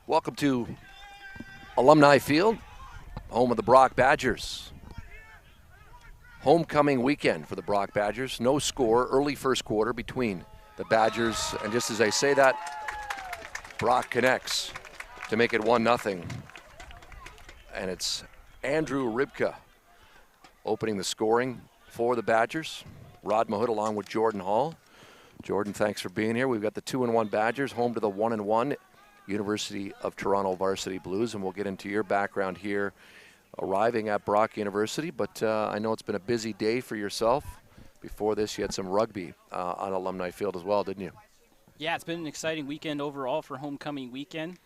Welcome to Alumni Field, home of the Brock Badgers. Homecoming weekend for the Brock Badgers. No score, early first quarter between the Badgers. And just as I say that, Brock connects to make it 1-0. And it's Andrew Ribka opening the scoring for the Badgers. Rod Mahood along with Jordan Hall. Jordan, thanks for being here. We've got the 2-1 Badgers, home to the 1-1 University of Toronto Varsity Blues, and we'll get into your background here arriving at Brock University, but I know it's been a busy day for yourself. Before this, you had some rugby on Alumni Field as well, didn't you? Yeah, it's been an exciting weekend overall for homecoming weekend.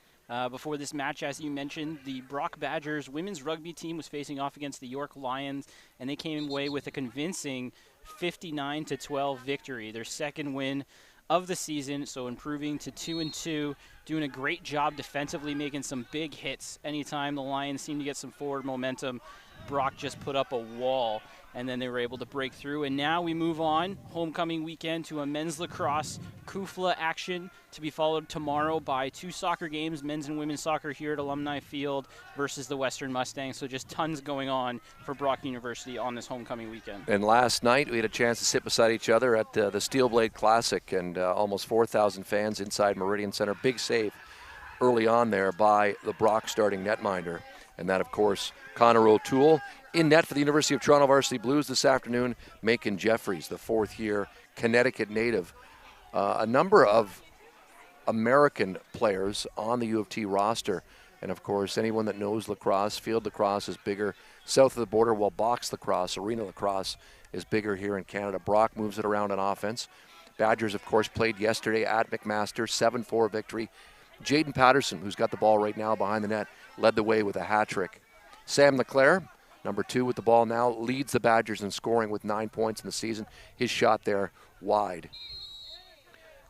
Before this match, as you mentioned, the Brock Badgers women's rugby team was facing off against the York Lions, and they came away with a convincing 59-12 victory, their second win of the season, so improving to 2-2, doing a great job defensively, making some big hits. Anytime the Lions seemed to get some forward momentum, Brock just put up a wall, and then they were able to break through. And now we move on, homecoming weekend, to a men's lacrosse Kufla action to be followed tomorrow by two soccer games, men's and women's soccer here at Alumni Field versus the Western Mustangs. So just tons going on for Brock University on this homecoming weekend. And last night we had a chance to sit beside each other at the Steel Blade Classic, and almost 4,000 fans inside Meridian Center. Big save early on there by the Brock starting netminder. And that, of course, Connor O'Toole in net for the University of Toronto Varsity Blues this afternoon. Macon Jeffries, the fourth-year Connecticut native. A number of American players on the U of T roster. And, of course, anyone that knows lacrosse, field lacrosse is bigger south of the border, while box lacrosse, arena lacrosse, is bigger here in Canada. Brock moves it around on offense. Badgers, of course, played yesterday at McMaster, 7-4 victory. Jaden Patterson, who's got the ball right now behind the net, led the way with a hat trick. Sam Leclerc, number 2 with the ball now, leads the Badgers in scoring with 9 points in the season. His shot there wide.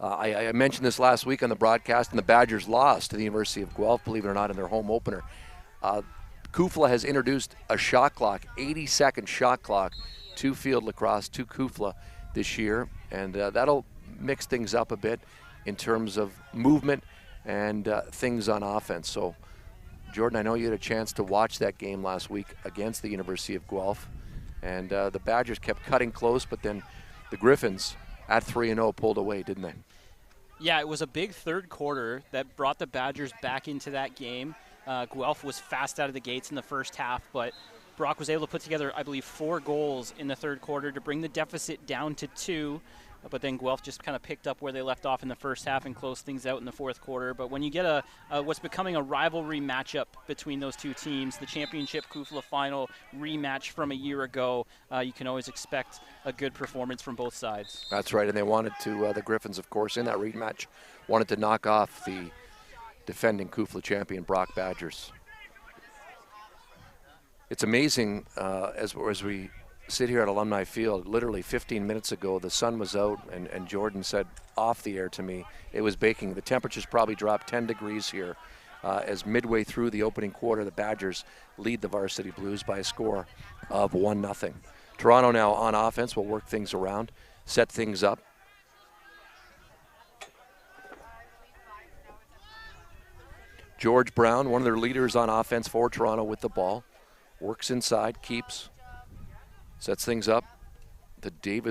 I mentioned this last week on the broadcast, and the Badgers lost to the University of Guelph, believe it or not, in their home opener. Kufla has introduced a shot clock, 80-second shot clock, to field lacrosse, to Kufla this year, and that'll mix things up a bit in terms of movement and things on offense. So, Jordan, I know you had a chance to watch that game last week against the University of Guelph, and the Badgers kept cutting close, but then the Griffins at 3-0 pulled away, didn't they? Yeah, it was a big third quarter that brought the Badgers back into that game. Guelph was fast out of the gates in the first half, but Brock was able to put together, I believe, 4 goals in the third quarter to bring the deficit down to 2. But then Guelph just kind of picked up where they left off in the first half and closed things out in the fourth quarter. But when you get what's becoming a rivalry matchup between those two teams, the championship Kufla final rematch from a year ago, you can always expect a good performance from both sides. That's right, and they wanted to, the Griffins, of course, in that rematch, wanted to knock off the defending Kufla champion Brock Badgers. It's amazing as we sit here at Alumni Field. Literally 15 minutes ago, the sun was out, and Jordan said off the air to me it was baking. The temperatures probably dropped 10 degrees here as midway through the opening quarter, the Badgers lead the Varsity Blues by a score of 1-0. Toronto now on offense will work things around, set things up. George Brown, one of their leaders on offense for Toronto with the ball, works inside, keeps, sets things up. The Davis